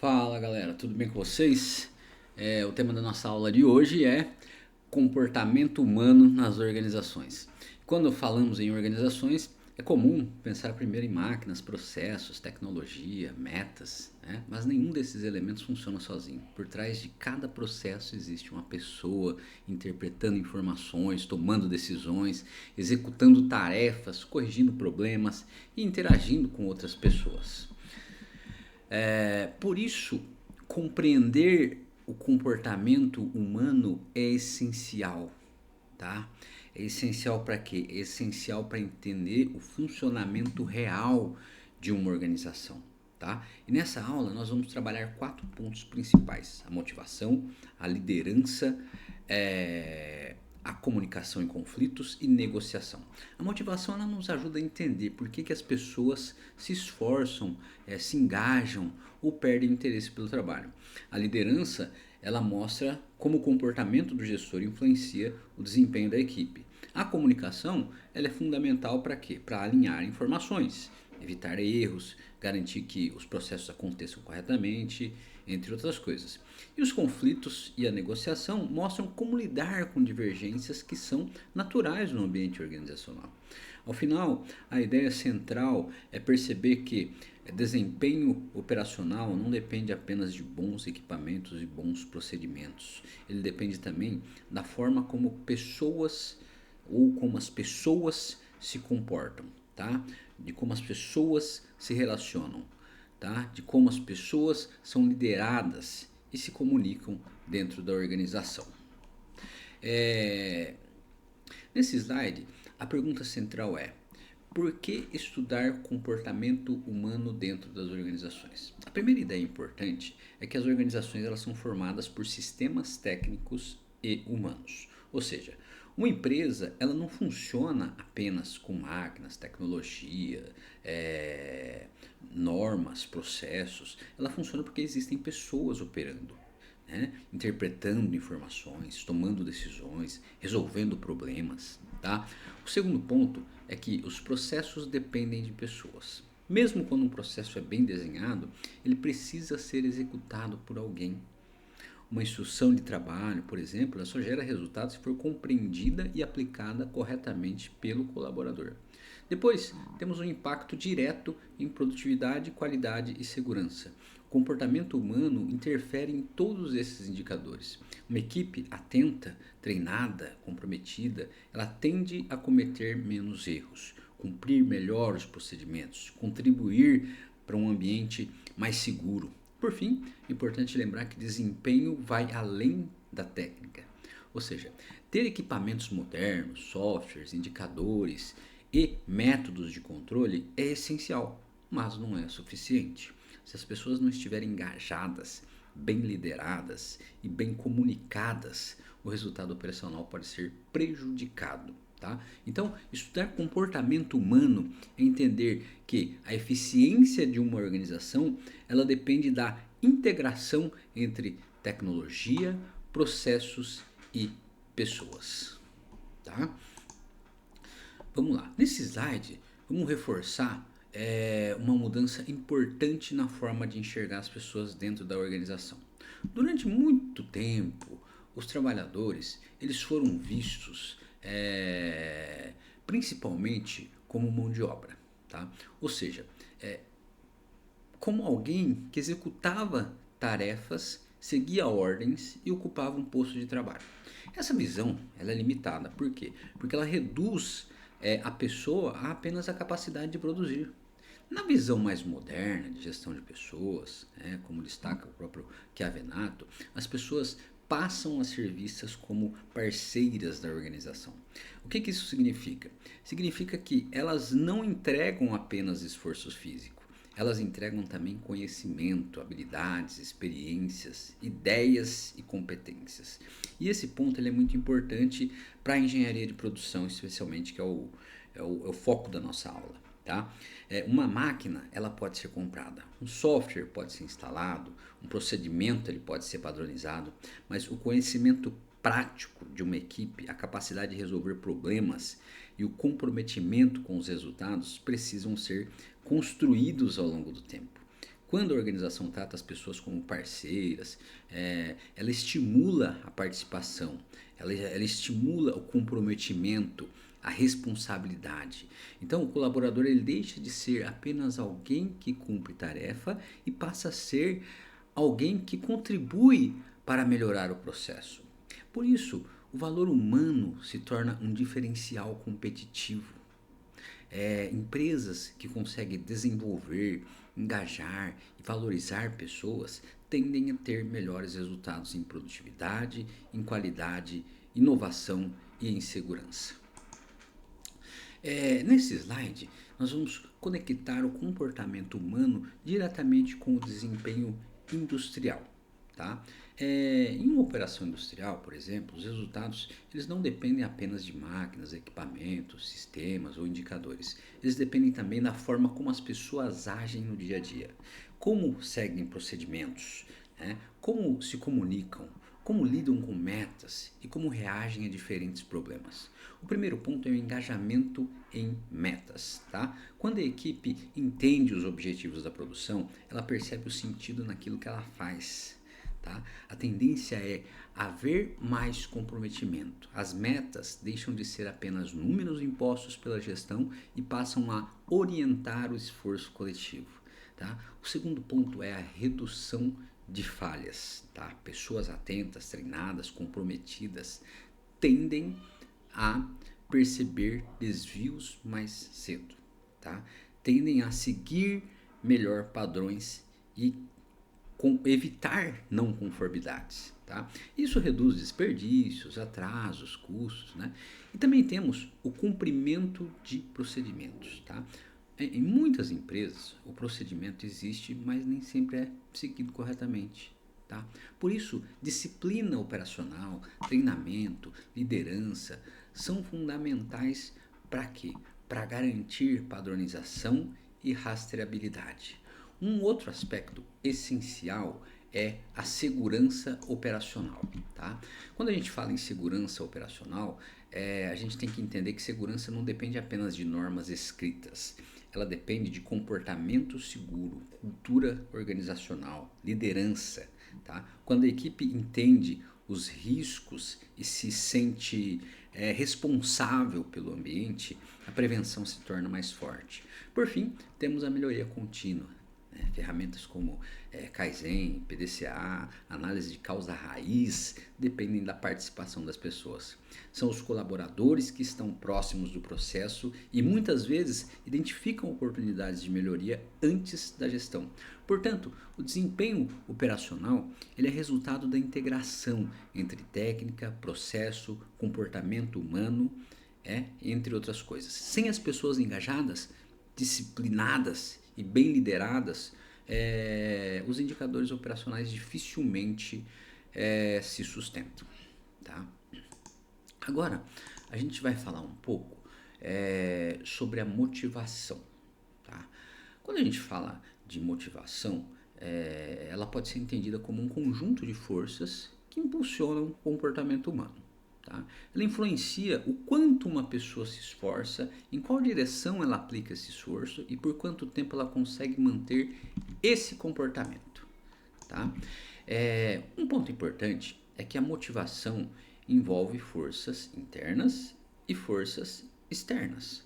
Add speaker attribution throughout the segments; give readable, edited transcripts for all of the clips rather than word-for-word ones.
Speaker 1: Fala galera, tudo bem com vocês? O tema da nossa aula de hoje é comportamento humano nas organizações. Quando falamos em organizações, é comum pensar primeiro em máquinas, processos, tecnologia, metas, né? Mas nenhum desses elementos funciona sozinho. Por trás de cada processo existe uma pessoa interpretando informações, tomando decisões, executando tarefas, corrigindo problemas e interagindo com outras pessoas. Por isso, compreender o comportamento humano é essencial, tá? É essencial para quê? É essencial para entender o funcionamento real de uma organização, tá? E nessa aula nós vamos trabalhar 4 pontos principais: a motivação, a liderança, a comunicação em conflitos e negociação. A motivação ela nos ajuda a entender por que as pessoas se esforçam, se engajam ou perdem interesse pelo trabalho. A liderança ela mostra como o comportamento do gestor influencia o desempenho da equipe. A comunicação ela é fundamental para quê? Para alinhar informações, evitar erros, garantir que os processos aconteçam corretamente, entre outras coisas. E os conflitos e a negociação mostram como lidar com divergências que são naturais no ambiente organizacional. Ao final, a ideia central é perceber que desempenho operacional não depende apenas de bons equipamentos e bons procedimentos. Ele depende também da forma como pessoas ou como as pessoas se comportam, tá? De como as pessoas se relacionam, tá? De como as pessoas são lideradas e se comunicam dentro da organização. É... Nesse slide, a pergunta central é: por que estudar comportamento humano dentro das organizações? A primeira ideia importante é que as organizações elas são formadas por sistemas técnicos e humanos. Ou seja, uma empresa ela não funciona apenas com máquinas, tecnologia, normas, processos. Ela funciona porque existem pessoas operando, né? Interpretando informações, tomando decisões, resolvendo problemas. Tá? O segundo ponto é que os processos dependem de pessoas. Mesmo quando um processo é bem desenhado, ele precisa ser executado por alguém. Uma instrução de trabalho, por exemplo, ela só gera resultados se for compreendida e aplicada corretamente pelo colaborador. Depois, temos um impacto direto em produtividade, qualidade e segurança. O comportamento humano interfere em todos esses indicadores. Uma equipe atenta, treinada, comprometida, ela tende a cometer menos erros, cumprir melhor os procedimentos, contribuir para um ambiente mais seguro. Por fim, é importante lembrar que desempenho vai além da técnica. Ou seja, ter equipamentos modernos, softwares, indicadores e métodos de controle é essencial, mas não é suficiente. Se as pessoas não estiverem engajadas, bem lideradas e bem comunicadas, o resultado operacional pode ser prejudicado. Tá? Então, estudar comportamento humano é entender que a eficiência de uma organização ela depende da integração entre tecnologia, processos e pessoas. Tá? Vamos lá. Nesse slide, vamos reforçar uma mudança importante na forma de enxergar as pessoas dentro da organização. Durante muito tempo, os trabalhadores eles foram vistos principalmente como mão de obra, tá? Ou seja, como alguém que executava tarefas, seguia ordens e ocupava um posto de trabalho. Essa visão ela é limitada, por quê? Porque ela reduz a pessoa a apenas a capacidade de produzir. Na visão mais moderna de gestão de pessoas, como destaca o próprio Chiavenato, as pessoas passam a ser vistas como parceiras da organização. O que isso significa? Significa que elas não entregam apenas esforço físico, elas entregam também conhecimento, habilidades, experiências, ideias e competências. E esse ponto ele é muito importante para a engenharia de produção, especialmente, que é o foco da nossa aula. Tá? Uma máquina ela pode ser comprada, um software pode ser instalado, um procedimento ele pode ser padronizado, mas o conhecimento prático de uma equipe, a capacidade de resolver problemas e o comprometimento com os resultados precisam ser construídos ao longo do tempo. Quando a organização trata as pessoas como parceiras, ela estimula a participação, ela estimula o comprometimento, a responsabilidade. Então, o colaborador ele deixa de ser apenas alguém que cumpre tarefa e passa a ser alguém que contribui para melhorar o processo. Por isso, o valor humano se torna um diferencial competitivo. Empresas que conseguem desenvolver, engajar e valorizar pessoas tendem a ter melhores resultados em produtividade, em qualidade, inovação e em segurança. Nesse slide, nós vamos conectar o comportamento humano diretamente com o desempenho industrial. Tá? Em uma operação industrial, por exemplo, os resultados eles não dependem apenas de máquinas, equipamentos, sistemas ou indicadores. Eles dependem também da forma como as pessoas agem no dia a dia, como seguem procedimentos, né? Como se comunicam, como lidam com metas e como reagem a diferentes problemas. O primeiro ponto é o engajamento em metas. Tá? Quando a equipe entende os objetivos da produção, ela percebe o sentido naquilo que ela faz. Tá? A tendência é haver mais comprometimento. As metas deixam de ser apenas números impostos pela gestão e passam a orientar o esforço coletivo. Tá? O segundo ponto é a redução de falhas. Tá? Pessoas atentas, treinadas, comprometidas tendem a perceber desvios mais cedo. Tá? Tendem a seguir melhor padrões e evitar não conformidades. Tá? Isso reduz desperdícios, atrasos, custos. Né? E também temos o cumprimento de procedimentos. Tá? Em muitas empresas, o procedimento existe, mas nem sempre é seguido corretamente. Tá? Por isso, disciplina operacional, treinamento, liderança são fundamentais para quê? Para garantir padronização e rastreabilidade. Um outro aspecto essencial é a segurança operacional. Tá? Quando a gente fala em segurança operacional, a gente tem que entender que segurança não depende apenas de normas escritas. Ela depende de comportamento seguro, cultura organizacional, liderança. Tá? Quando a equipe entende os riscos e se sente responsável pelo ambiente, a prevenção se torna mais forte. Por fim, temos a melhoria contínua. Ferramentas como Kaizen, PDCA, análise de causa raiz, dependem da participação das pessoas. São os colaboradores que estão próximos do processo e muitas vezes identificam oportunidades de melhoria antes da gestão. Portanto, o desempenho operacional ele é resultado da integração entre técnica, processo, comportamento humano, entre outras coisas. Sem as pessoas engajadas, disciplinadas e bem lideradas, os indicadores operacionais dificilmente se sustentam. Tá? Agora, a gente vai falar um pouco sobre a motivação. Tá? Quando a gente fala de motivação, ela pode ser entendida como um conjunto de forças que impulsionam o comportamento humano. Tá? Ela influencia o quanto uma pessoa se esforça, em qual direção ela aplica esse esforço e por quanto tempo ela consegue manter esse comportamento. Tá? Um ponto importante é que a motivação envolve forças internas e forças externas.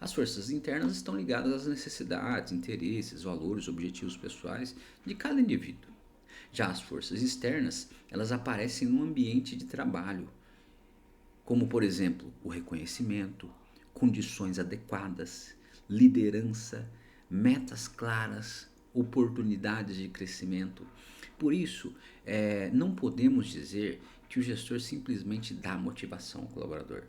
Speaker 1: As forças internas estão ligadas às necessidades, interesses, valores, objetivos pessoais de cada indivíduo. Já as forças externas, elas aparecem no ambiente de trabalho, como, por exemplo, o reconhecimento, condições adequadas, liderança, metas claras, oportunidades de crescimento. Por isso, não podemos dizer que o gestor simplesmente dá motivação ao colaborador.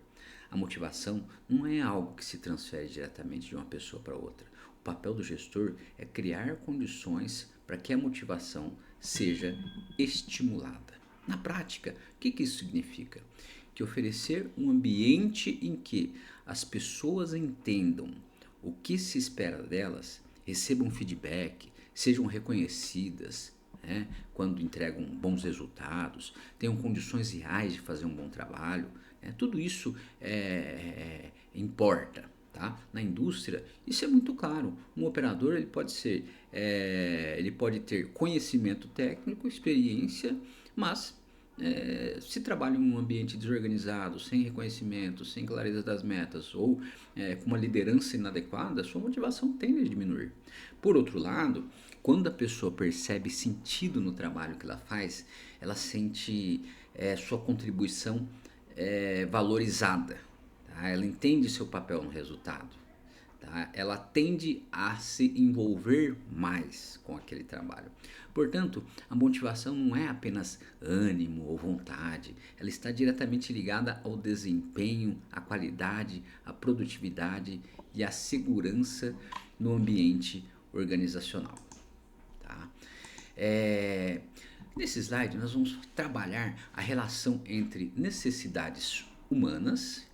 Speaker 1: A motivação não é algo que se transfere diretamente de uma pessoa para outra. O papel do gestor é criar condições para que a motivação seja estimulada. Na prática, o que isso significa? Que oferecer um ambiente em que as pessoas entendam o que se espera delas, recebam feedback, sejam reconhecidas, quando entregam bons resultados, tenham condições reais de fazer um bom trabalho, tudo isso importa. Tá? Na indústria, isso é muito claro. Um operador ele pode ter conhecimento técnico, experiência, mas se trabalha em um ambiente desorganizado, sem reconhecimento, sem clareza das metas ou com uma liderança inadequada, sua motivação tende a diminuir. Por outro lado, quando a pessoa percebe sentido no trabalho que ela faz, ela sente sua contribuição valorizada. Tá? Ela entende seu papel no resultado. Tá? Ela tende a se envolver mais com aquele trabalho. Portanto, a motivação não é apenas ânimo ou vontade, ela está diretamente ligada ao desempenho, à qualidade, à produtividade e à segurança no ambiente organizacional. Tá? Nesse slide, nós vamos trabalhar a relação entre necessidades humanas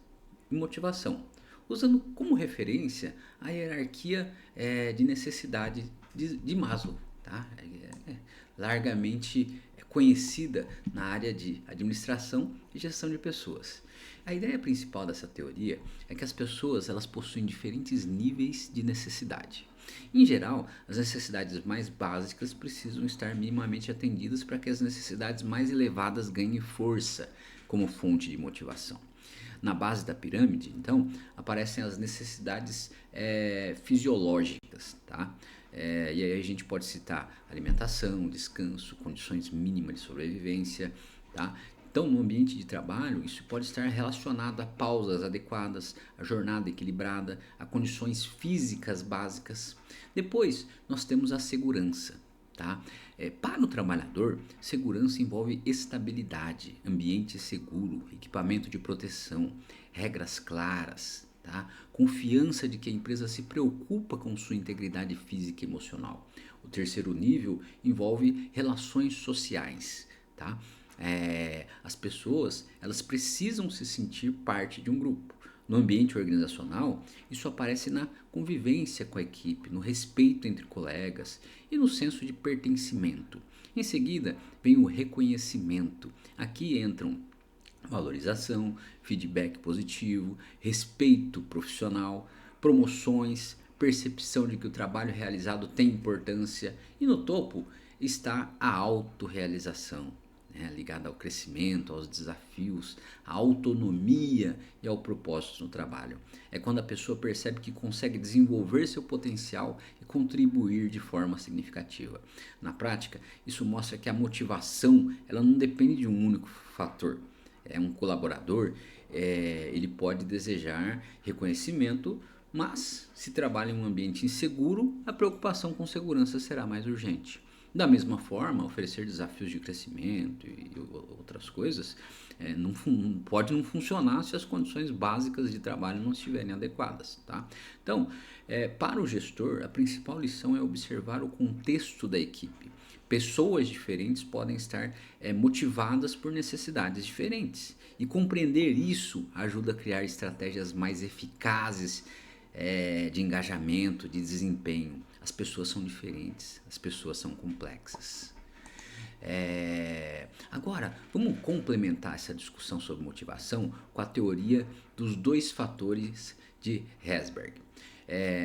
Speaker 1: e motivação, usando como referência a hierarquia de necessidade de Maslow, tá? Largamente conhecida na área de administração e gestão de pessoas. A ideia principal dessa teoria é que as pessoas elas possuem diferentes níveis de necessidade. Em geral, as necessidades mais básicas precisam estar minimamente atendidas para que as necessidades mais elevadas ganhem força como fonte de motivação. Na base da pirâmide, então, aparecem as necessidades fisiológicas, tá? E aí a gente pode citar alimentação, descanso, condições mínimas de sobrevivência, tá? Então, no ambiente de trabalho, isso pode estar relacionado a pausas adequadas, a jornada equilibrada, a condições físicas básicas. Depois, nós temos a segurança. Tá? Para o trabalhador, segurança envolve estabilidade, ambiente seguro, equipamento de proteção, regras claras, tá? Confiança de que a empresa se preocupa com sua integridade física e emocional. O terceiro nível envolve relações sociais. Tá? As pessoas elas precisam se sentir parte de um grupo. No ambiente organizacional, isso aparece na convivência com a equipe, no respeito entre colegas e no senso de pertencimento. Em seguida, vem o reconhecimento. Aqui entram valorização, feedback positivo, respeito profissional, promoções, percepção de que o trabalho realizado tem importância e no topo está a autorrealização. Ligada ao crescimento, aos desafios, à autonomia e ao propósito no trabalho. É quando a pessoa percebe que consegue desenvolver seu potencial e contribuir de forma significativa. Na prática, isso mostra que a motivação ela não depende de um único fator. Um colaborador ele pode desejar reconhecimento, mas se trabalha em um ambiente inseguro, a preocupação com segurança será mais urgente. Da mesma forma, oferecer desafios de crescimento e outras coisas pode não funcionar se as condições básicas de trabalho não estiverem adequadas. Tá? Então, para o gestor, a principal lição é observar o contexto da equipe. Pessoas diferentes podem estar motivadas por necessidades diferentes. E compreender isso ajuda a criar estratégias mais eficazes de engajamento, de desempenho. As pessoas são diferentes, as pessoas são complexas. Agora, vamos complementar essa discussão sobre motivação com a teoria dos 2 fatores de Herzberg.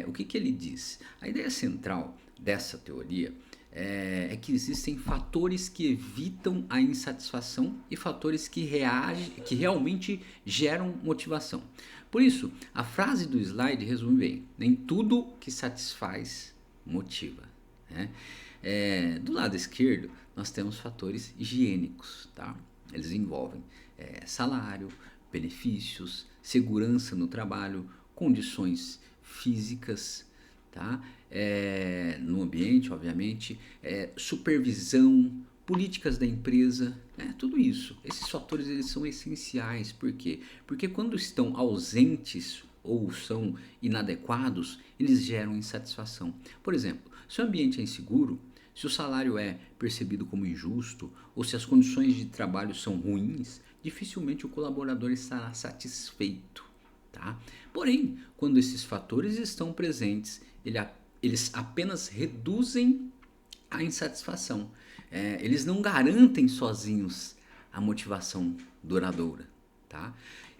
Speaker 1: O que ele diz? A ideia central dessa teoria é que existem fatores que evitam a insatisfação e fatores que realmente geram motivação. Por isso, a frase do slide resume bem: nem tudo que satisfaz motiva. Né? Do lado esquerdo, nós temos fatores higiênicos. Tá? Eles envolvem salário, benefícios, segurança no trabalho, condições físicas, tá? No ambiente, obviamente, supervisão, políticas da empresa, tudo isso. Esses fatores eles são essenciais. Por quê? Porque quando estão ausentes ou são inadequados, eles geram insatisfação. Por exemplo, se o ambiente é inseguro, se o salário é percebido como injusto ou se as condições de trabalho são ruins, dificilmente o colaborador estará satisfeito. Tá? Porém, quando esses fatores estão presentes, eles apenas reduzem a insatisfação. Eles não garantem sozinhos a motivação duradoura. Tá?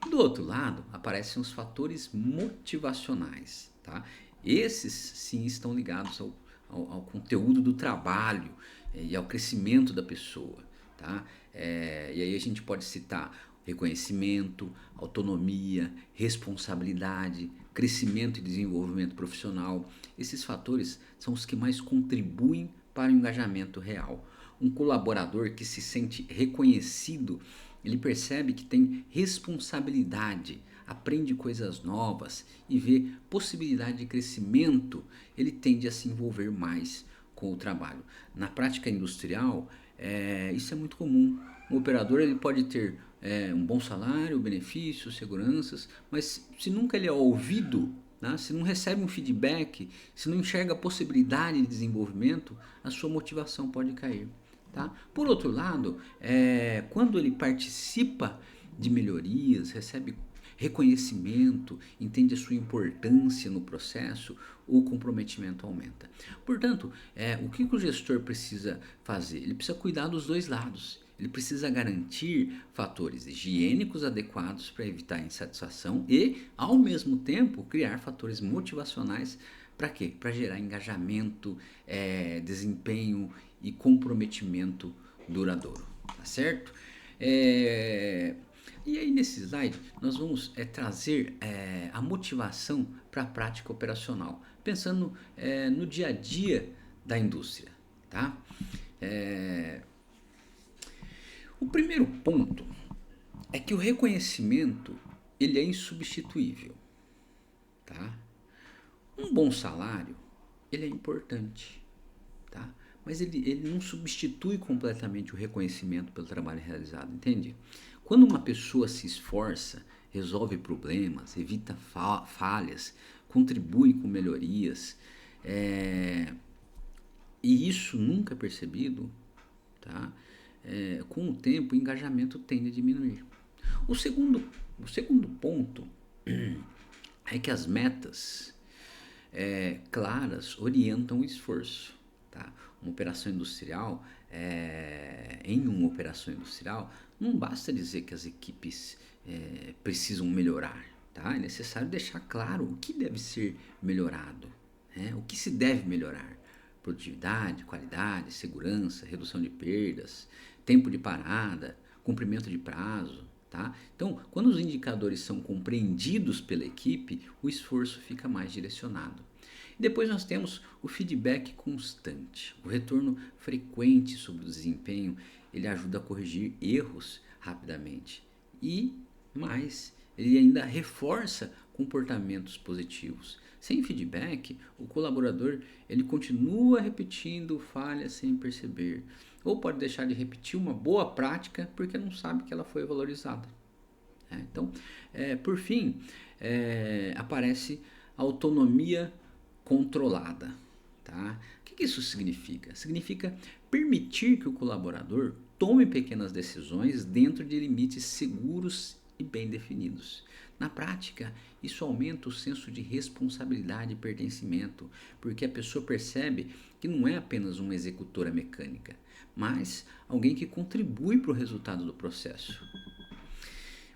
Speaker 1: Do outro lado, aparecem os fatores motivacionais, tá? Esses sim estão ligados ao conteúdo do trabalho e ao crescimento da pessoa, tá? E aí a gente pode citar reconhecimento, autonomia, responsabilidade, crescimento e desenvolvimento profissional. Esses fatores são os que mais contribuem para o engajamento real. Um colaborador que se sente reconhecido, ele percebe que tem responsabilidade, aprende coisas novas e vê possibilidade de crescimento, ele tende a se envolver mais com o trabalho. Na prática industrial, isso é muito comum. Um operador ele pode ter um bom salário, benefícios, seguranças, mas se nunca ele é ouvido, né, se não recebe um feedback, se não enxerga a possibilidade de desenvolvimento, a sua motivação pode cair. Tá? Por outro lado, quando ele participa de melhorias, recebe reconhecimento, entende a sua importância no processo, o comprometimento aumenta. Portanto, o que o gestor precisa fazer? Ele precisa cuidar dos dois lados. Ele precisa garantir fatores higiênicos adequados para evitar a insatisfação e, ao mesmo tempo, criar fatores motivacionais para quê? Para gerar engajamento, desempenho e comprometimento duradouro, tá certo? E aí nesse slide nós vamos trazer a motivação para a prática operacional, pensando no dia a dia da indústria, tá? O primeiro ponto é que o reconhecimento ele é insubstituível, tá? Um bom salário ele é importante, tá? Mas ele não substitui completamente o reconhecimento pelo trabalho realizado, entende? Quando uma pessoa se esforça, resolve problemas, evita falhas, contribui com melhorias, e isso nunca é percebido, tá? Com o tempo o engajamento tende a diminuir. O segundo ponto é que as metas claras orientam o esforço. Tá? Uma operação industrial, em uma operação industrial, não basta dizer que as equipes precisam melhorar. Tá? É necessário deixar claro o que deve ser melhorado, né? O que se deve melhorar. Produtividade, qualidade, segurança, redução de perdas, tempo de parada, cumprimento de prazo. Tá? Então, quando os indicadores são compreendidos pela equipe, o esforço fica mais direcionado. Depois nós temos o feedback constante, o retorno frequente sobre o desempenho, ele ajuda a corrigir erros rapidamente e mais, ele ainda reforça comportamentos positivos. Sem feedback, o colaborador ele continua repetindo falhas sem perceber, ou pode deixar de repetir uma boa prática porque não sabe que ela foi valorizada. Então, por fim, aparece a autonomia controlada. Tá? O que isso significa? Significa permitir que o colaborador tome pequenas decisões dentro de limites seguros e bem definidos. Na prática, isso aumenta o senso de responsabilidade e pertencimento, porque a pessoa percebe que não é apenas uma executora mecânica, mas alguém que contribui para o resultado do processo.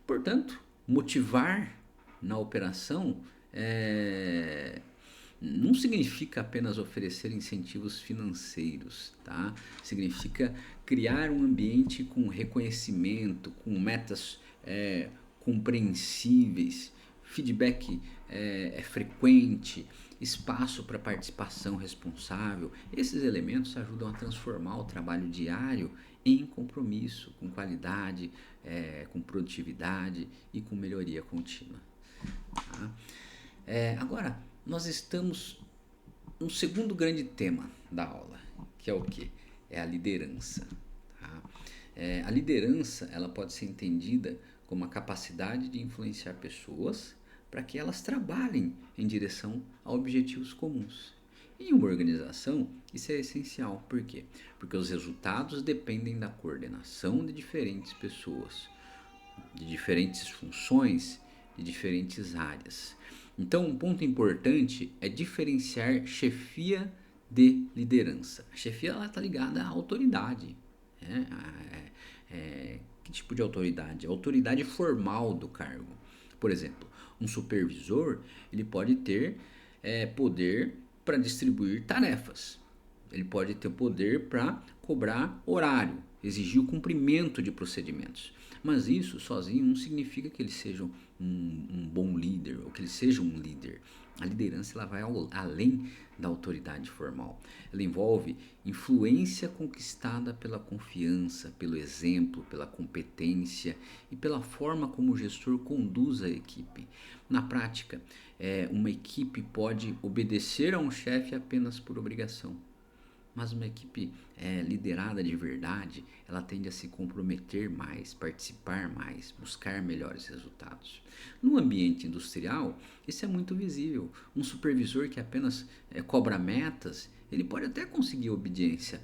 Speaker 1: Portanto, motivar na operação não significa apenas oferecer incentivos financeiros, tá? Significa criar um ambiente com reconhecimento, com metas compreensíveis, feedback frequente, espaço para participação responsável. Esses elementos ajudam a transformar o trabalho diário em compromisso, com qualidade, com produtividade e com melhoria contínua. Tá? Agora, nós estamos no segundo grande tema da aula, que é o quê? É a liderança. Tá? A liderança ela pode ser entendida como a capacidade de influenciar pessoas para que elas trabalhem em direção a objetivos comuns. Em uma organização, isso é essencial. Por quê? Porque os resultados dependem da coordenação de diferentes pessoas, de diferentes funções, de diferentes áreas. Então, um ponto importante é diferenciar chefia de liderança. A chefia está ligada à autoridade, né? Que tipo de autoridade? A autoridade formal do cargo. Por exemplo, um supervisor, ele pode ter poder para distribuir tarefas. Ele pode ter poder para cobrar horário, exigir o cumprimento de procedimentos. Mas isso sozinho não significa que ele seja um bom líder ou que ele seja um líder. A liderança ela vai além da autoridade formal. Ela envolve influência conquistada pela confiança, pelo exemplo, pela competência e pela forma como o gestor conduz a equipe. Na prática, uma equipe pode obedecer a um chefe apenas por obrigação. Mas uma equipe liderada de verdade, ela tende a se comprometer mais, participar mais, buscar melhores resultados. No ambiente industrial, isso é muito visível. Um supervisor que apenas cobra metas, ele pode até conseguir obediência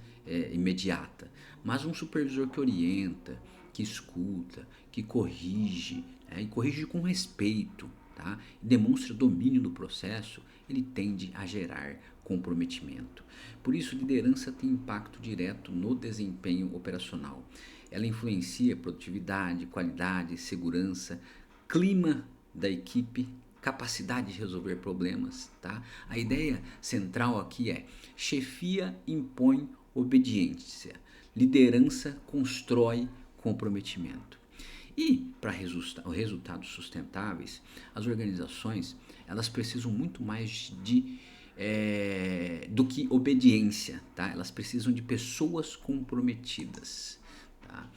Speaker 1: imediata, mas um supervisor que orienta, que escuta, que corrige, e corrige com respeito, tá? E demonstra domínio do processo, ele tende a gerar comprometimento. Por isso, liderança tem impacto direto no desempenho operacional. Ela influencia produtividade, qualidade, segurança, clima da equipe, capacidade de resolver problemas. Tá? A ideia central aqui é: chefia impõe obediência, liderança constrói comprometimento. E para resultados sustentáveis, as organizações elas precisam muito mais do que obediência, tá? Elas precisam de pessoas comprometidas. Tá?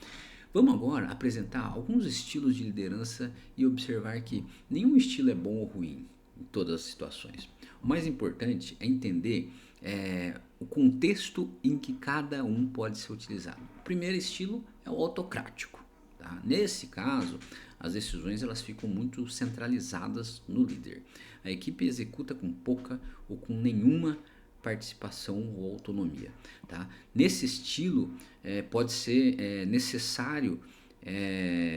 Speaker 1: Vamos agora apresentar alguns estilos de liderança e observar que nenhum estilo é bom ou ruim em todas as situações. O mais importante é entender o contexto em que cada um pode ser utilizado. O primeiro estilo é o autocrático. Tá? Nesse caso, as decisões elas ficam muito centralizadas no líder. A equipe executa com pouca ou com nenhuma participação ou autonomia. Tá? Nesse estilo, pode ser necessário,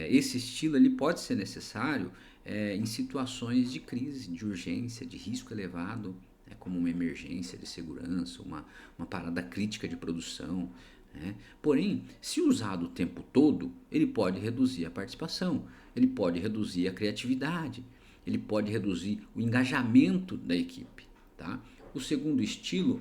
Speaker 1: esse estilo ele pode ser necessário em situações de crise, de urgência, de risco elevado, como uma emergência de segurança, uma parada crítica de produção. Porém, se usado o tempo todo, ele pode reduzir a participação, ele pode reduzir a criatividade, ele pode reduzir o engajamento da equipe. Tá? O segundo estilo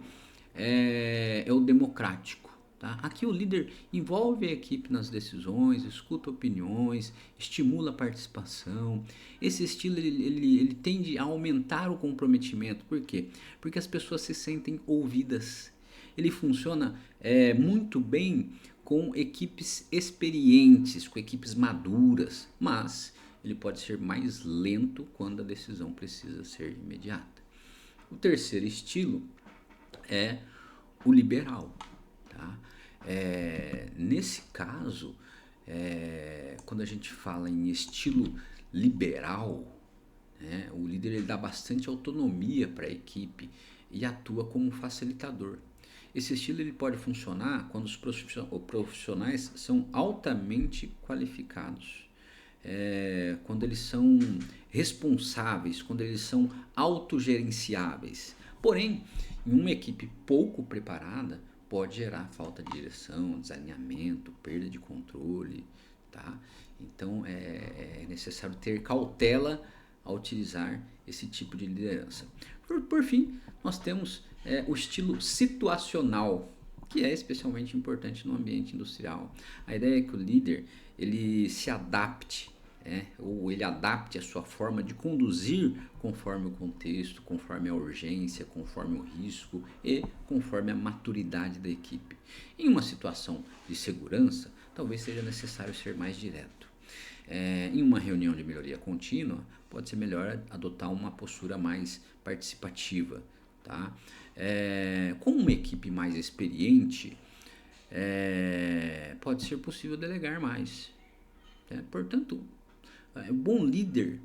Speaker 1: é o democrático. Tá? Aqui o líder envolve a equipe nas decisões, escuta opiniões, estimula a participação. Esse estilo ele tende a aumentar o comprometimento. Por quê? Porque as pessoas se sentem ouvidas. Ele funciona muito bem com equipes experientes, com equipes maduras, mas ele pode ser mais lento quando a decisão precisa ser imediata. O terceiro estilo é o liberal. Tá? Nesse caso, quando a gente fala em estilo liberal, o líder ele dá bastante autonomia para a equipe e atua como um facilitador. Esse estilo ele pode funcionar quando os profissionais são altamente qualificados, quando eles são responsáveis, quando eles são autogerenciáveis. Porém, em uma equipe pouco preparada, pode gerar falta de direção, desalinhamento, perda de controle. Tá? Então, é necessário ter cautela ao utilizar esse tipo de liderança. Por fim, nós temos o estilo situacional, que é especialmente importante no ambiente industrial. A ideia é que o líder ele se adapte, ou ele adapte a sua forma de conduzir conforme o contexto, conforme a urgência, conforme o risco e conforme a maturidade da equipe. Em uma situação de segurança, talvez seja necessário ser mais direto. Em uma reunião de melhoria contínua, pode ser melhor adotar uma postura mais participativa. Tá? Com uma equipe mais experiente, pode ser possível delegar mais. Portanto, o bom líder,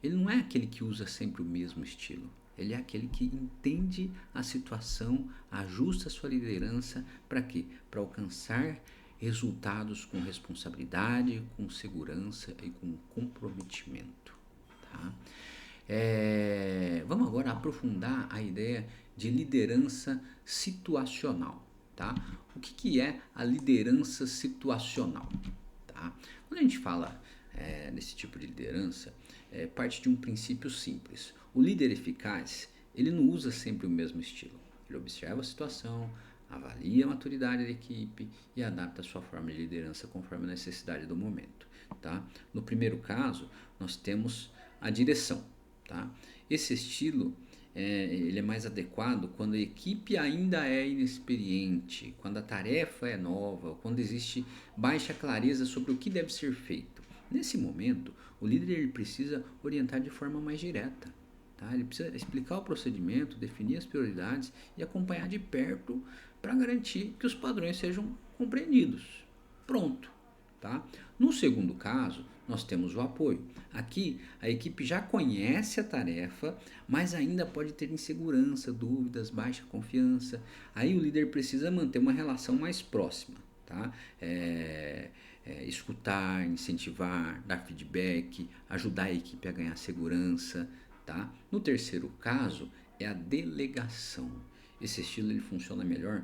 Speaker 1: ele não é aquele que usa sempre o mesmo estilo. Ele é aquele que entende a situação, ajusta a sua liderança para quê? Para alcançar resultados com responsabilidade, com segurança e com comprometimento. Tá? Vamos agora aprofundar a ideia de liderança situacional. Tá? O que é a liderança situacional? Tá? Quando a Quando a gente fala desse tipo de liderança, parte de um princípio simples. O líder eficaz, ele não usa sempre o mesmo estilo. Ele observa a situação, avalia a maturidade da equipe e adapta a sua forma de liderança conforme a necessidade do momento. Tá? No primeiro caso, nós temos a direção. Tá? Esse estilo ele é mais adequado quando a equipe ainda é inexperiente, quando a tarefa é nova, quando existe baixa clareza sobre o que deve ser feito. Nesse momento, o líder ele precisa orientar de forma mais direta. Tá? Ele precisa explicar o procedimento, definir as prioridades e acompanhar de perto para garantir que os padrões sejam compreendidos. Pronto. Tá? No segundo caso, nós temos o apoio. Aqui, a equipe já conhece a tarefa, mas ainda pode ter insegurança, dúvidas, baixa confiança. Aí o líder precisa manter uma relação mais próxima. Tá? Escutar, incentivar, dar feedback, ajudar a equipe a ganhar segurança. Tá? No terceiro caso, é a delegação. Esse estilo ele funciona melhor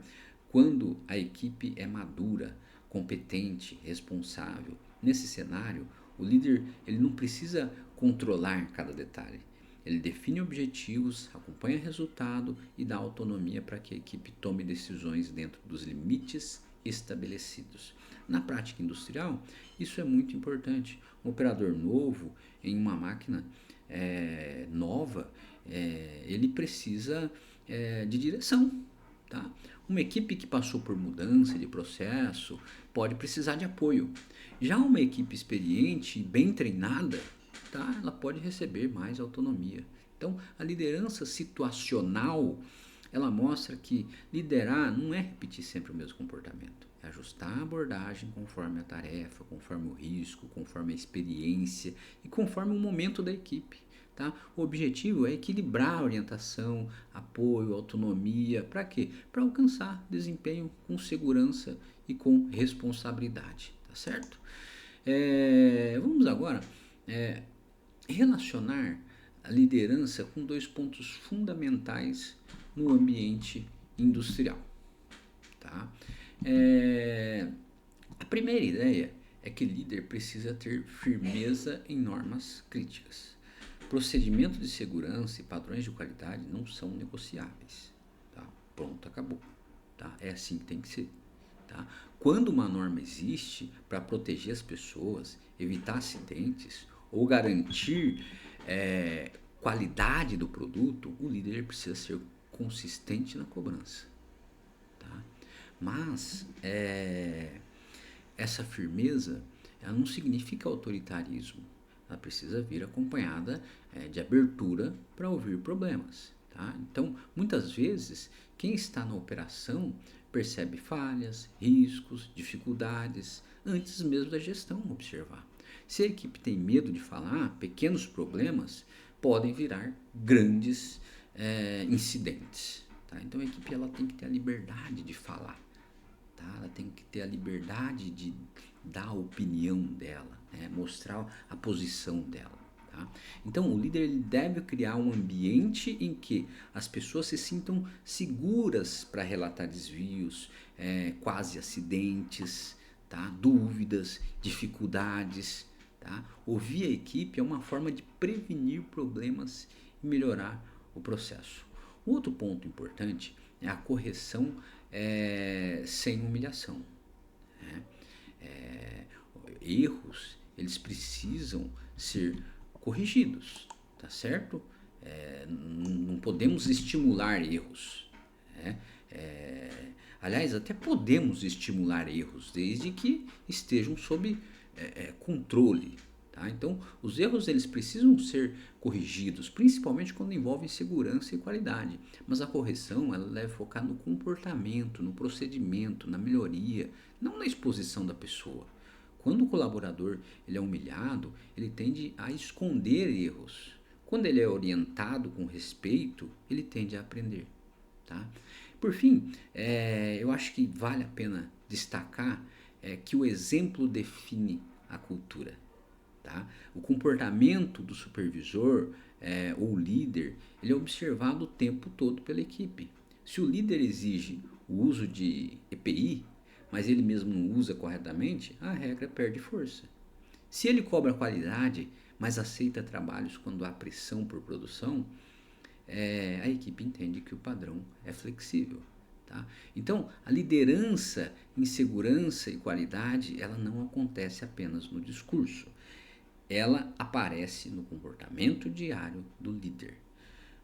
Speaker 1: quando a equipe é madura, competente, responsável. Nesse cenário, o líder ele não precisa controlar cada detalhe. Ele define objetivos, acompanha resultado e dá autonomia para que a equipe tome decisões dentro dos limites estabelecidos. Na prática industrial, isso é muito importante. Um operador novo em uma máquina nova, ele precisa de direção. Tá? Uma equipe que passou por mudança de processo pode precisar de apoio. Já uma equipe experiente e bem treinada, tá? Ela pode receber mais autonomia. Então, a liderança situacional, ela mostra que liderar não é repetir sempre o mesmo comportamento. É ajustar a abordagem conforme a tarefa, conforme o risco, conforme a experiência e conforme o momento da equipe. Tá? O objetivo é equilibrar a orientação, apoio, autonomia. Para quê? Para alcançar desempenho com segurança e com responsabilidade. Tá certo? Vamos agora relacionar a liderança com dois pontos fundamentais no ambiente industrial. Tá? A primeira ideia é que o líder precisa ter firmeza em normas críticas. Procedimento de segurança e padrões de qualidade não são negociáveis. Tá? Pronto, acabou. Tá? É assim que tem que ser. Tá? Quando uma norma existe para proteger as pessoas, evitar acidentes ou garantir qualidade do produto, o líder precisa ser consistente na cobrança. Tá? Mas essa firmeza ela não significa autoritarismo. Ela precisa vir acompanhada de abertura para ouvir problemas. Tá? Então, muitas vezes, quem está na operação percebe falhas, riscos, dificuldades, antes mesmo da gestão observar. Se a equipe tem medo de falar, pequenos problemas podem virar grandes incidentes. Tá? Então, a equipe ela tem que ter a liberdade de falar. Tá? Ela tem que ter a liberdade de dar a opinião dela, mostrar a posição dela. Tá? Então, o líder ele deve criar um ambiente em que as pessoas se sintam seguras para relatar desvios, quase acidentes, tá? Dúvidas, dificuldades. Tá? Ouvir a equipe é uma forma de prevenir problemas e melhorar o processo. Outro ponto importante é a correção sem humilhação. Erros, eles precisam ser corrigidos, tá certo? Não podemos estimular erros. Aliás, até podemos estimular erros, desde que estejam sob controle. Tá? Então, os erros eles precisam ser corrigidos, principalmente quando envolvem segurança e qualidade. Mas a correção ela deve focar no comportamento, no procedimento, na melhoria, não na exposição da pessoa. Quando o colaborador ele é humilhado, ele tende a esconder erros. Quando ele é orientado com respeito, ele tende a aprender. Tá? Por fim, eu acho que vale a pena destacar que o exemplo define a cultura. Tá? O comportamento do supervisor ou líder ele é observado o tempo todo pela equipe. Se o líder exige o uso de EPI, mas ele mesmo não usa corretamente, a regra perde força. Se ele cobra qualidade, mas aceita trabalhos quando há pressão por produção, a equipe entende que o padrão é flexível. Tá? Então, a liderança em segurança e qualidade, ela não acontece apenas no discurso. Ela aparece no comportamento diário do líder,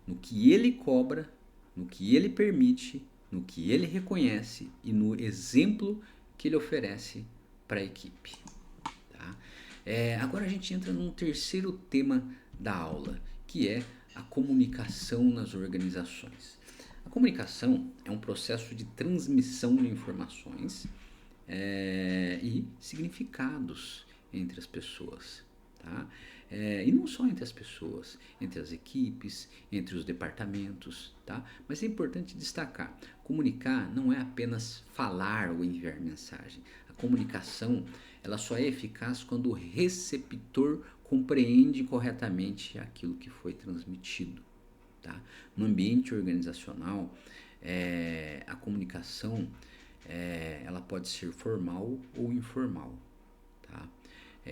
Speaker 1: no que ele cobra, no que ele permite, no que ele reconhece e no exemplo que ele oferece para a equipe. Tá? Agora a gente entra num terceiro tema da aula, que é a comunicação nas organizações. A comunicação é um processo de transmissão de informações e significados entre as pessoas. Tá? E não só entre as pessoas, entre as equipes, entre os departamentos, tá? Mas é importante destacar, comunicar não é apenas falar ou enviar mensagem. A comunicação, ela só é eficaz quando o receptor compreende corretamente aquilo que foi transmitido. Tá? No ambiente organizacional, a comunicação ela pode ser formal ou informal. Tá?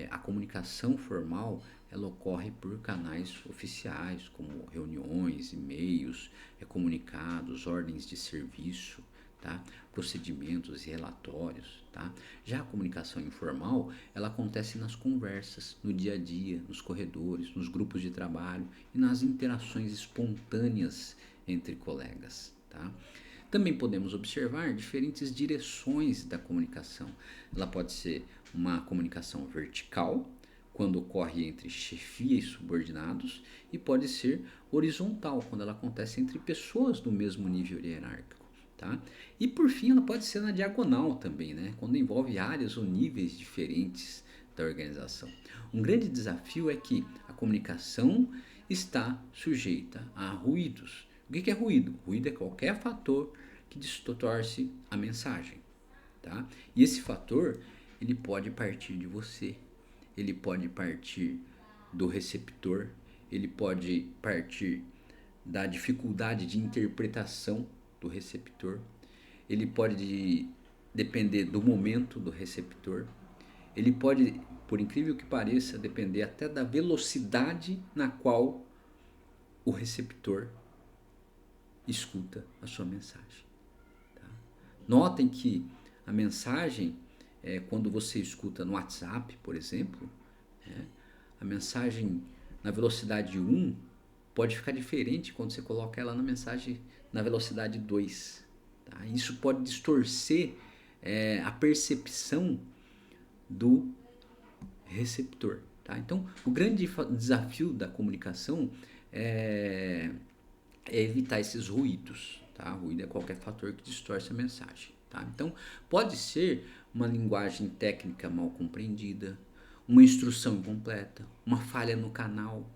Speaker 1: A comunicação formal ela ocorre por canais oficiais, como reuniões, e-mails, comunicados, ordens de serviço, tá? Procedimentos e relatórios. Tá? Já a comunicação informal ela acontece nas conversas, no dia a dia, nos corredores, nos grupos de trabalho e nas interações espontâneas entre colegas. Tá? Também podemos observar diferentes direções da comunicação. Ela pode ser uma comunicação vertical, quando ocorre entre chefia e subordinados, e pode ser horizontal, quando ela acontece entre pessoas do mesmo nível hierárquico. Tá? E por fim, ela pode ser na diagonal também, né? Quando envolve áreas ou níveis diferentes da organização. Um grande desafio é que a comunicação está sujeita a ruídos. O que é ruído? Ruído é qualquer fator que distorce a mensagem. Tá? E esse fator ele pode partir de você, ele pode partir do receptor, ele pode partir da dificuldade de interpretação do receptor, ele pode depender do momento do receptor, ele pode, por incrível que pareça, depender até da velocidade na qual o receptor escuta a sua mensagem. Tá? Notem que a mensagem, quando você escuta no WhatsApp, por exemplo, a mensagem na velocidade 1 pode ficar diferente quando você coloca ela na mensagem na velocidade 2. Tá? Isso pode distorcer a percepção do receptor. Tá? Então, o grande desafio da comunicação é evitar esses ruídos. Tá? Ruído é qualquer fator que distorce a mensagem. Tá? Então, pode ser uma linguagem técnica mal compreendida, uma instrução incompleta, uma falha no canal,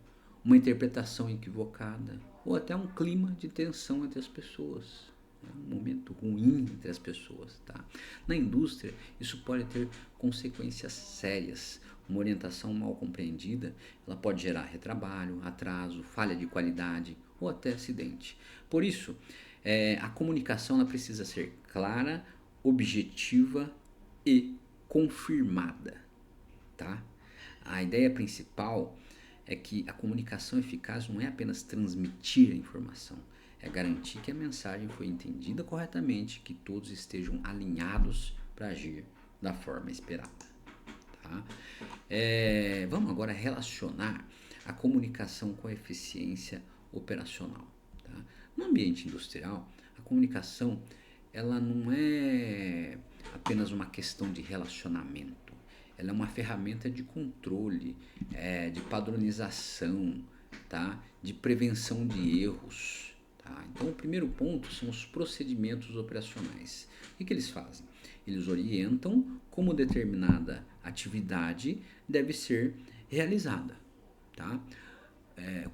Speaker 1: uma interpretação equivocada, ou até um clima de tensão entre as pessoas, um momento ruim entre as pessoas. Tá? Na indústria, isso pode ter consequências sérias. Uma orientação mal compreendida, ela pode gerar retrabalho, atraso, falha de qualidade ou até acidente. Por isso, a comunicação ela precisa ser clara, objetiva e confirmada. Tá? A ideia principal é que a comunicação eficaz não é apenas transmitir a informação, é garantir que a mensagem foi entendida corretamente, que todos estejam alinhados para agir da forma esperada. Tá? Vamos agora relacionar a comunicação com a eficiência operacional. Tá? No ambiente industrial, a comunicação ela não é apenas uma questão de relacionamento, ela é uma ferramenta de controle, de padronização, tá? De prevenção de erros. Tá? Então, o primeiro ponto são os procedimentos operacionais. O que eles fazem? Eles orientam como determinada atividade deve ser realizada. Tá?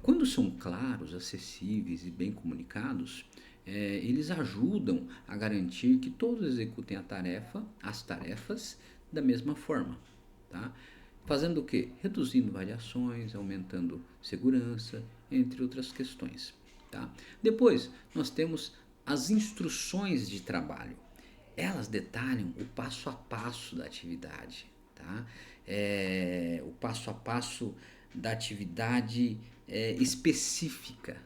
Speaker 1: Quando são claros, acessíveis e bem comunicados, eles ajudam a garantir que todos executem as tarefas da mesma forma. Tá? Fazendo o quê? Reduzindo variações, aumentando segurança, entre outras questões. Tá? Depois, nós temos as instruções de trabalho. Elas detalham o passo a passo da atividade. Tá? tá? O passo a passo da atividade específica,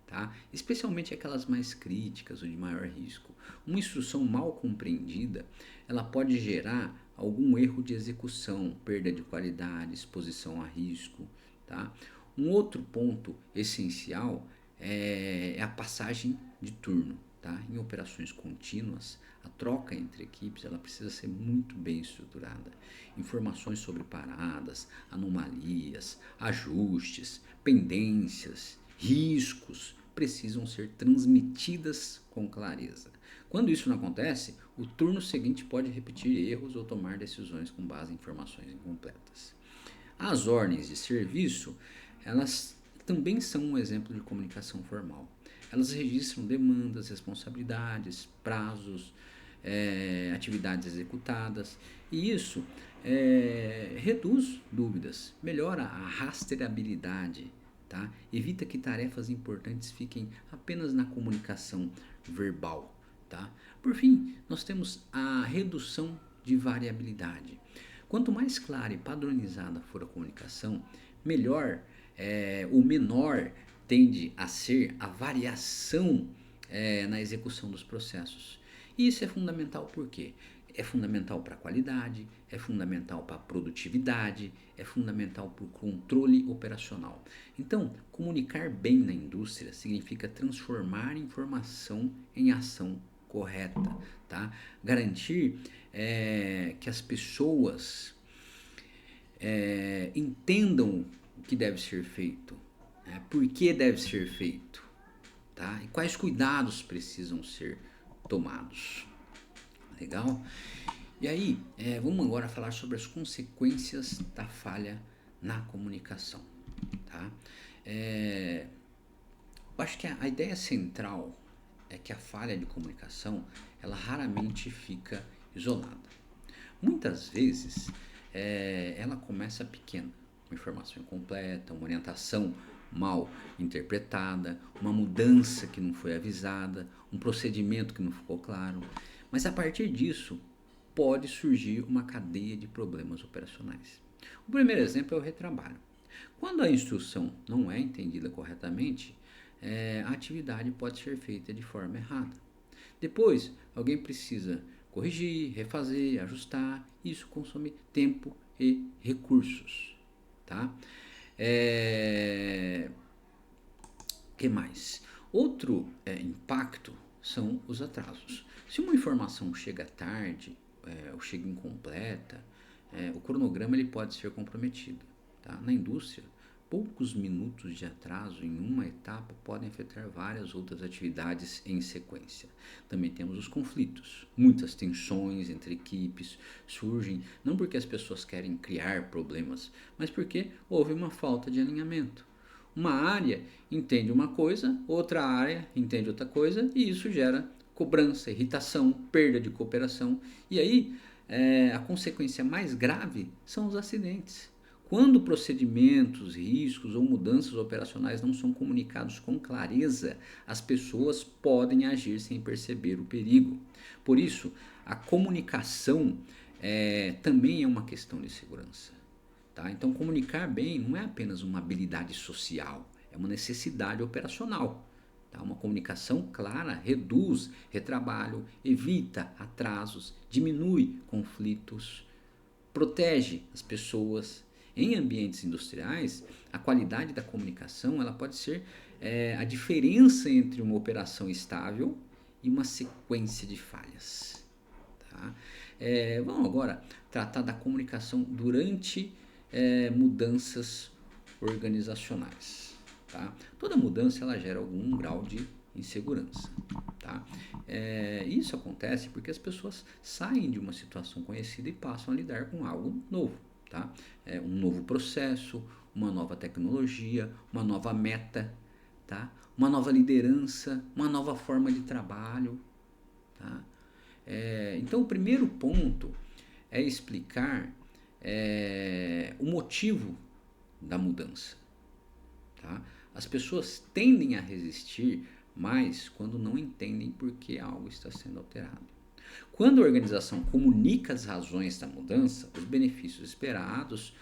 Speaker 1: tá? Especialmente aquelas mais críticas ou de maior risco. Uma instrução mal compreendida, ela pode gerar algum erro de execução, perda de qualidade, exposição a risco, tá? Um outro ponto essencial é a passagem de turno, tá? Em operações contínuas, a troca entre equipes ela precisa ser muito bem estruturada. Informações sobre paradas, anomalias, ajustes, pendências, riscos precisam ser transmitidas com clareza. Quando isso não acontece, o turno seguinte pode repetir erros ou tomar decisões com base em informações incompletas. As ordens de serviço, elas também são um exemplo de comunicação formal. Elas registram demandas, responsabilidades, prazos, atividades executadas, e isso reduz dúvidas, melhora a rastreabilidade, tá? Evita que tarefas importantes fiquem apenas na comunicação verbal, tá? Por fim, nós temos a redução de variabilidade. Quanto mais clara e padronizada for a comunicação, melhor ou menor tende a ser a variação na execução dos processos. E isso é fundamental por quê? É fundamental para a qualidade, é fundamental para a produtividade, é fundamental para o controle operacional. Então, comunicar bem na indústria significa transformar informação em ação correta, tá? Garantir que as pessoas entendam o que deve ser feito, por que deve ser feito, tá? E quais cuidados precisam ser tomados. Legal? E aí, vamos agora falar sobre as consequências da falha na comunicação, tá? Eu acho que a ideia central é que a falha de comunicação, ela raramente fica isolada. Muitas vezes, ela começa pequena, uma informação incompleta, uma orientação mal interpretada, uma mudança que não foi avisada, um procedimento que não ficou claro. Mas a partir disso, pode surgir uma cadeia de problemas operacionais. O primeiro exemplo é o retrabalho. Quando a instrução não é entendida corretamente, a atividade pode ser feita de forma errada. Depois, alguém precisa corrigir, refazer, ajustar. Isso consome tempo e recursos. Tá? Que mais? Outro impacto são os atrasos. Se uma informação chega tarde ou chega incompleta, o cronograma ele pode ser comprometido. Tá? Na indústria, poucos minutos de atraso em uma etapa podem afetar várias outras atividades em sequência. Também temos os conflitos. Muitas tensões entre equipes surgem não porque as pessoas querem criar problemas, mas porque houve uma falta de alinhamento. Uma área entende uma coisa, outra área entende outra coisa, e isso gera cobrança, irritação, perda de cooperação. E aí, a consequência mais grave são os acidentes. Quando procedimentos, riscos ou mudanças operacionais não são comunicados com clareza, as pessoas podem agir sem perceber o perigo. Por isso, a comunicação também é uma questão de segurança. Tá? Então, comunicar bem não é apenas uma habilidade social, é uma necessidade operacional. Tá? Uma comunicação clara reduz retrabalho, evita atrasos, diminui conflitos, protege as pessoas. Em ambientes industriais, a qualidade da comunicação ela pode ser a diferença entre uma operação estável e uma sequência de falhas. Tá? Vamos agora tratar da comunicação durante mudanças organizacionais. Tá? Toda mudança ela gera algum grau de insegurança. Tá? Isso acontece porque as pessoas saem de uma situação conhecida e passam a lidar com algo novo. Tá? Um novo processo, uma nova tecnologia, uma nova meta, tá? Uma nova liderança, uma nova forma de trabalho. Tá? Então, o primeiro ponto é explicar o motivo da mudança. Tá? As pessoas tendem a resistir mais quando não entendem por que algo está sendo alterado. Quando a organização comunica as razões da mudança, os benefícios esperados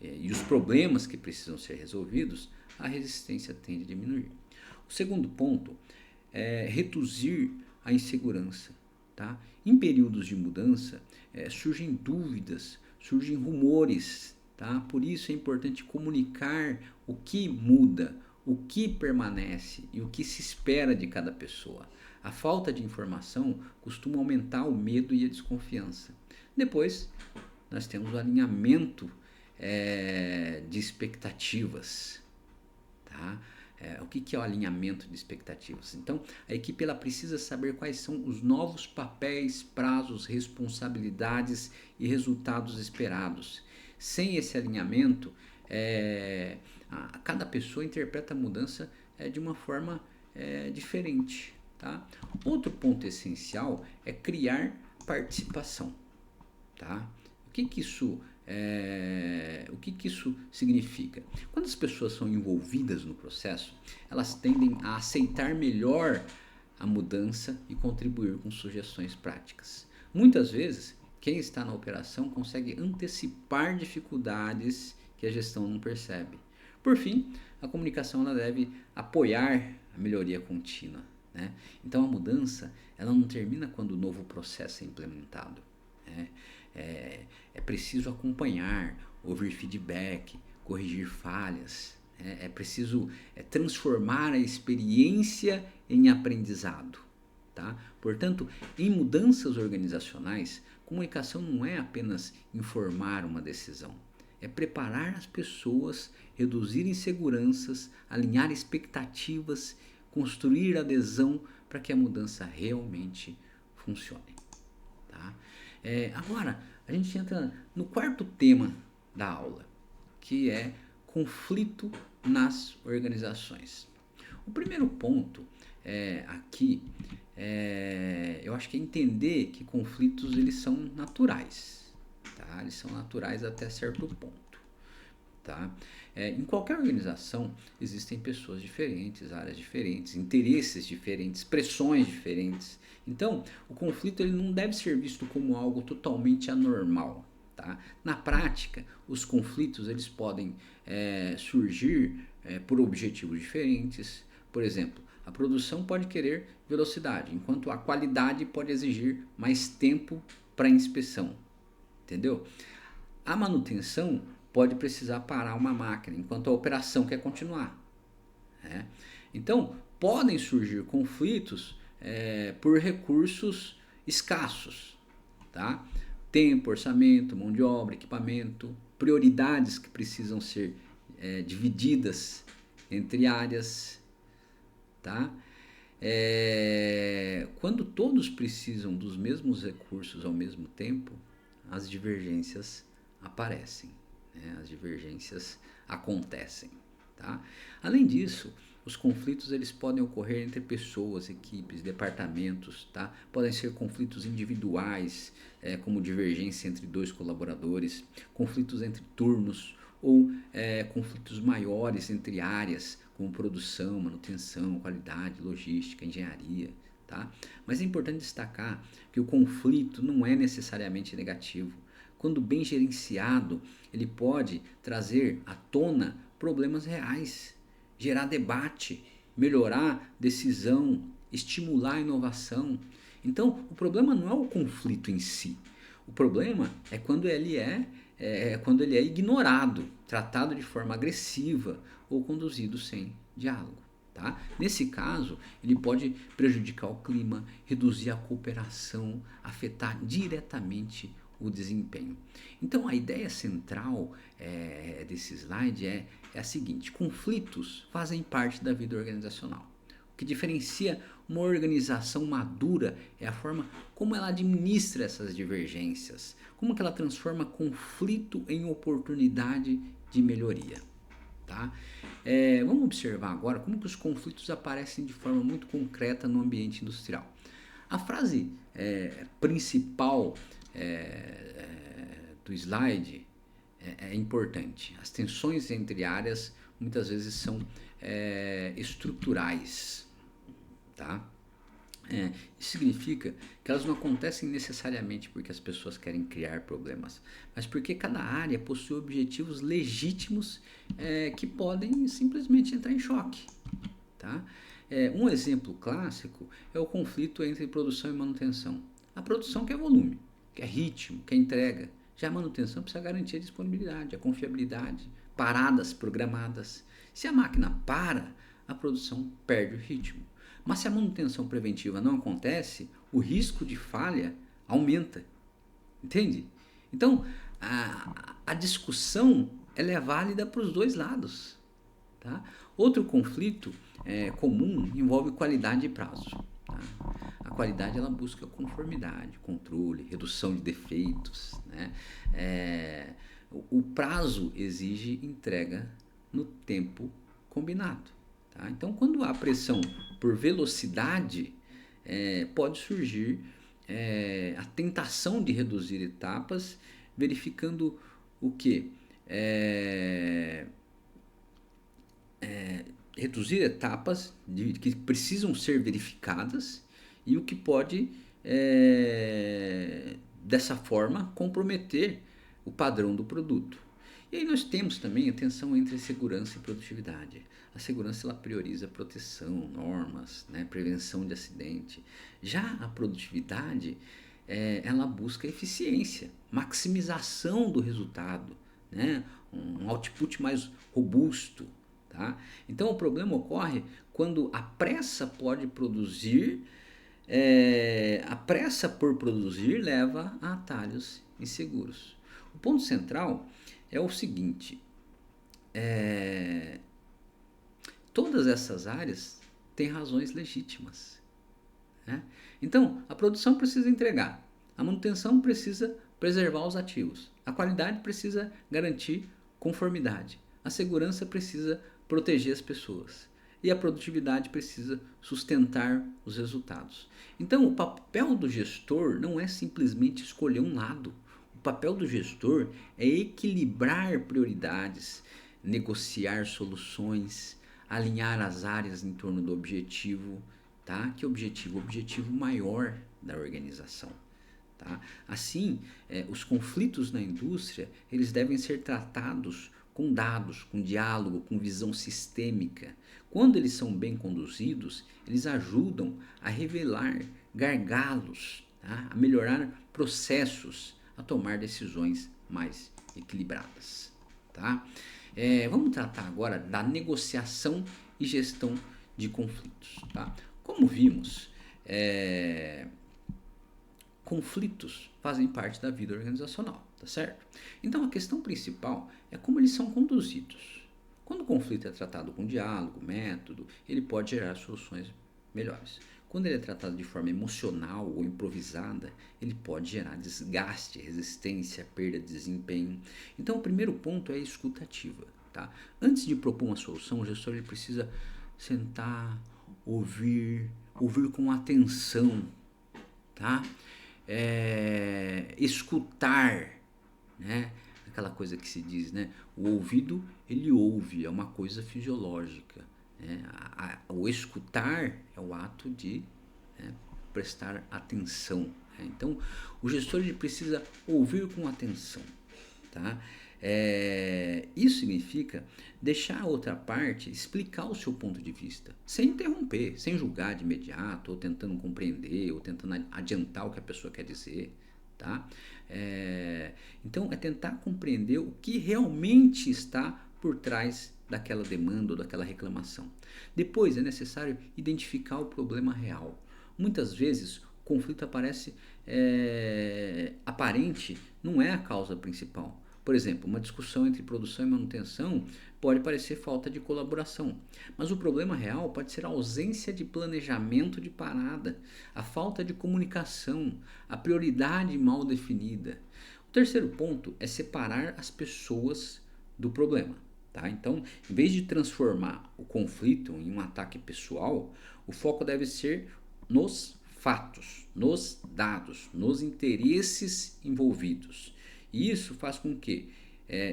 Speaker 1: e os problemas que precisam ser resolvidos, a resistência tende a diminuir. O segundo ponto é reduzir a insegurança. Tá? Em períodos de mudança, surgem dúvidas, surgem rumores. Tá? Por isso é importante comunicar o que muda, o que permanece e o que se espera de cada pessoa. A falta de informação costuma aumentar o medo e a desconfiança. Depois, nós temos o alinhamento de expectativas. Tá? O que é o alinhamento de expectativas? Então, a equipe ela precisa saber quais são os novos papéis, prazos, responsabilidades e resultados esperados. Sem esse alinhamento, cada pessoa interpreta a mudança de uma forma diferente. Tá? Outro ponto essencial é criar participação. Tá? O que isso significa? Quando as pessoas são envolvidas no processo, elas tendem a aceitar melhor a mudança e contribuir com sugestões práticas. Muitas vezes, quem está na operação consegue antecipar dificuldades que a gestão não percebe. Por fim, a comunicação ela deve apoiar a melhoria contínua. Né? Então a mudança ela não termina quando o novo processo é implementado. É preciso acompanhar, ouvir feedback, corrigir falhas. É preciso transformar a experiência em aprendizado. Tá? Portanto, em mudanças organizacionais, comunicação não é apenas informar uma decisão. É preparar as pessoas, reduzir inseguranças, alinhar expectativas, construir adesão para que a mudança realmente funcione. Tá? Agora, a gente entra no quarto tema da aula, que é conflito nas organizações. O primeiro ponto aqui, eu acho que é entender que conflitos eles são naturais. Tá? Eles são naturais até certo ponto. Tá? Em qualquer organização existem pessoas diferentes, áreas diferentes, interesses diferentes, pressões diferentes. Então, o conflito ele não deve ser visto como algo totalmente anormal. Tá? Na prática, os conflitos eles podem surgir por objetivos diferentes. Por exemplo, a produção pode querer velocidade, enquanto a qualidade pode exigir mais tempo para inspeção. Entendeu? A manutenção pode precisar parar uma máquina, enquanto a operação quer continuar. Então, podem surgir conflitos por recursos escassos. Tá? Tempo, orçamento, mão de obra, equipamento, prioridades que precisam ser divididas entre áreas. Tá? Quando todos precisam dos mesmos recursos ao mesmo tempo, as divergências aparecem. As divergências acontecem. Tá? Além disso, os conflitos eles podem ocorrer entre pessoas, equipes, departamentos. Tá? Podem ser conflitos individuais, como divergência entre dois colaboradores, conflitos entre turnos ou conflitos maiores entre áreas, como produção, manutenção, qualidade, logística, engenharia. Tá? Mas é importante destacar que o conflito não é necessariamente negativo. Quando bem gerenciado, ele pode trazer à tona problemas reais, gerar debate, melhorar decisão, estimular a inovação. Então, o problema não é o conflito em si. O problema é quando ele é ignorado, tratado de forma agressiva ou conduzido sem diálogo. Tá? Nesse caso, ele pode prejudicar o clima, reduzir a cooperação, afetar diretamente o desempenho. Então, a ideia central desse slide é a seguinte: conflitos fazem parte da vida organizacional. O que diferencia uma organização madura é a forma como ela administra essas divergências, como que ela transforma conflito em oportunidade de melhoria. Tá? Vamos observar agora como que os conflitos aparecem de forma muito concreta no ambiente industrial. A frase principal do slide é importante. As tensões entre áreas muitas vezes são estruturais. Tá? Isso significa que elas não acontecem necessariamente porque as pessoas querem criar problemas, mas porque cada área possui objetivos legítimos que podem simplesmente entrar em choque. Tá? Um exemplo clássico é o conflito entre produção e manutenção. A produção quer volume, quer ritmo, quer entrega. Já a manutenção precisa garantir a disponibilidade, a confiabilidade, paradas programadas. Se a máquina para, a produção perde o ritmo. Mas se a manutenção preventiva não acontece, o risco de falha aumenta. Entende? Então, a discussão ela é válida para os dois lados. Tá? Outro conflito comum envolve qualidade e prazo. Tá? A qualidade ela busca conformidade, controle, redução de defeitos. Né? O prazo exige entrega no tempo combinado. Tá? Então, quando há pressão por velocidade, pode surgir a tentação de reduzir etapas, verificando o que? Reduzir etapas que precisam ser verificadas e o que pode, dessa forma, comprometer o padrão do produto. E aí nós temos também a tensão entre segurança e produtividade. A segurança ela prioriza proteção, normas, né, prevenção de acidente. Já a produtividade ela busca eficiência, maximização do resultado, né, um output mais robusto. Tá? Então o problema ocorre quando a pressa pode produzir, a pressa por produzir leva a atalhos inseguros. O ponto central é o seguinte: todas essas áreas têm razões legítimas. Né? Então a produção precisa entregar, a manutenção precisa preservar os ativos, a qualidade precisa garantir conformidade, a segurança precisa proteger as pessoas e a produtividade precisa sustentar os resultados. Então, o papel do gestor não é simplesmente escolher um lado. O papel do gestor é equilibrar prioridades, negociar soluções, alinhar as áreas em torno do objetivo. Tá? Que objetivo? O objetivo maior da organização. Tá? Assim, os conflitos na indústria eles devem ser tratados com dados, com diálogo, com visão sistêmica. Quando eles são bem conduzidos, eles ajudam a revelar gargalos, tá? A melhorar processos, a tomar decisões mais equilibradas. Tá? Vamos tratar agora da negociação e gestão de conflitos. Tá? Como vimos, conflitos fazem parte da vida organizacional, tá certo? Então a questão principal é como eles são conduzidos. Quando o conflito é tratado com diálogo, método, ele pode gerar soluções melhores. Quando ele é tratado de forma emocional ou improvisada, ele pode gerar desgaste, resistência, perda de desempenho. Então o primeiro ponto é a escuta ativa. Tá? Antes de propor uma solução, o gestor ele precisa sentar, ouvir com atenção, tá? Escutar, né? Aquela coisa que se diz, né? O ouvido ele ouve, é uma coisa fisiológica, né? O escutar é o ato de prestar atenção, né? Então o gestor ele precisa ouvir com atenção, tá? Isso significa deixar a outra parte explicar o seu ponto de vista, sem interromper, sem julgar de imediato, ou tentando compreender, ou tentando adiantar o que a pessoa quer dizer. Tá? Então é tentar compreender o que realmente está por trás daquela demanda ou daquela reclamação. Depois é necessário identificar o problema real. Muitas vezes o conflito aparente não é a causa principal. Por exemplo, uma discussão entre produção e manutenção pode parecer falta de colaboração, mas o problema real pode ser a ausência de planejamento de parada, a falta de comunicação, a prioridade mal definida. O terceiro ponto é separar as pessoas do problema. Tá? Então, em vez de transformar o conflito em um ataque pessoal, o foco deve ser nos fatos, nos dados, nos interesses envolvidos. E isso faz com que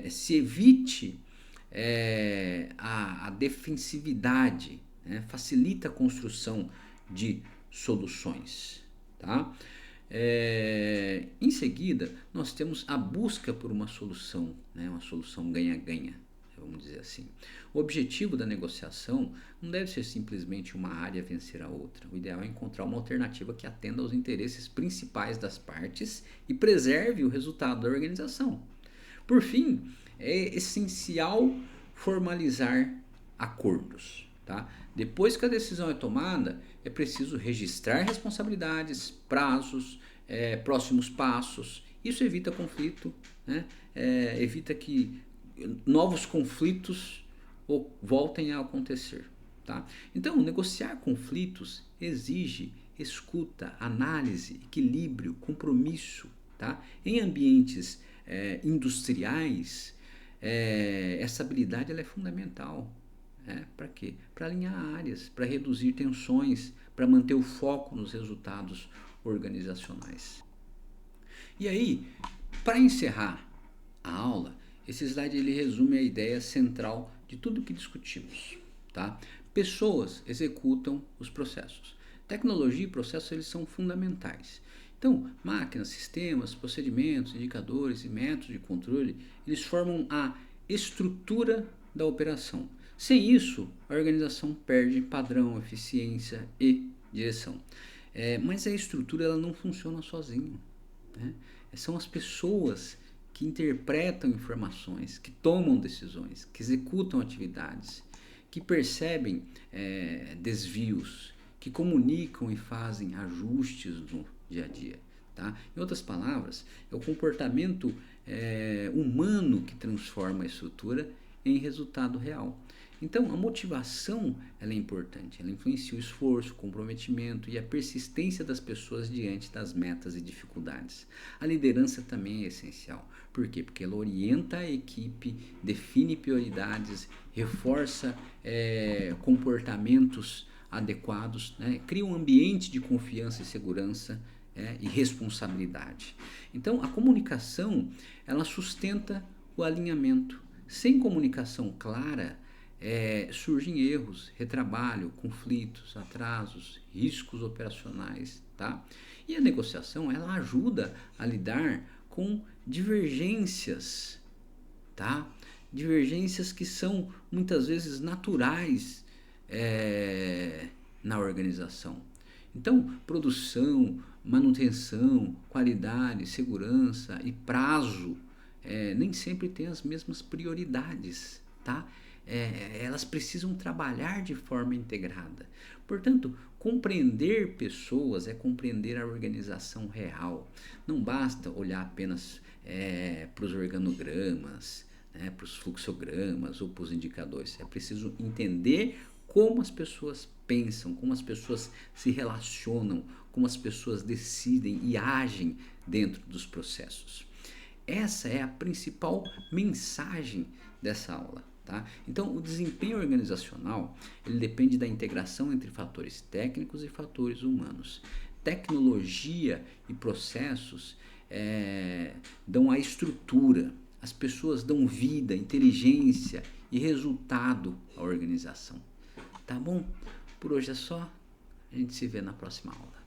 Speaker 1: se evite a defensividade, né? Facilita a construção de soluções, tá? Em seguida, nós temos a busca por uma solução, né? Uma solução ganha-ganha, vamos dizer assim. O objetivo da negociação não deve ser simplesmente uma área vencer a outra. O ideal é encontrar uma alternativa que atenda aos interesses principais das partes e preserve o resultado da organização. Por fim, é essencial formalizar acordos. Tá? Depois que a decisão é tomada, é preciso registrar responsabilidades, prazos, próximos passos. Isso evita conflito, né? Evita que novos conflitos voltem a acontecer. Tá? Então, negociar conflitos exige escuta, análise, equilíbrio, compromisso. Tá? Em ambientes industriais, essa habilidade ela é fundamental. Para quê? Para alinhar áreas, para reduzir tensões, para manter o foco nos resultados organizacionais. E aí, para encerrar a aula, esse slide ele resume a ideia central de tudo que discutimos. Tá? Pessoas executam os processos. Tecnologia e processos eles são fundamentais. Então, máquinas, sistemas, procedimentos, indicadores e métodos de controle, eles formam a estrutura da operação. Sem isso, a organização perde padrão, eficiência e direção. Mas a estrutura ela não funciona sozinha. Né? São as pessoas que interpretam informações, que tomam decisões, que executam atividades, que percebem desvios, que comunicam e fazem ajustes no dia a dia. Tá? Em outras palavras, é o comportamento humano que transforma a estrutura em resultado real. Então, a motivação ela é importante, ela influencia o esforço, o comprometimento e a persistência das pessoas diante das metas e dificuldades. A liderança também é essencial. Por quê? Porque ela orienta a equipe, define prioridades, reforça comportamentos adequados, né? Cria um ambiente de confiança e segurança e responsabilidade. Então, a comunicação ela sustenta o alinhamento. Sem comunicação clara, surgem erros, retrabalho, conflitos, atrasos, riscos operacionais. Tá? E a negociação ela ajuda a lidar com divergências. Tá? Divergências que são muitas vezes naturais na organização. Então, produção, manutenção, qualidade, segurança e prazo nem sempre têm as mesmas prioridades, tá? Elas precisam trabalhar de forma integrada. Portanto, compreender pessoas é compreender a organização real. Não basta olhar apenas para os organogramas, para os fluxogramas ou para os indicadores. É preciso entender como as pessoas pensam, como as pessoas se relacionam, como as pessoas decidem e agem dentro dos processos. Essa é a principal mensagem dessa aula. Tá? Então, o desempenho organizacional ele depende da integração entre fatores técnicos e fatores humanos. Tecnologia e processos dão a estrutura, as pessoas dão vida, inteligência e resultado à organização. Tá bom? Por hoje é só. A gente se vê na próxima aula.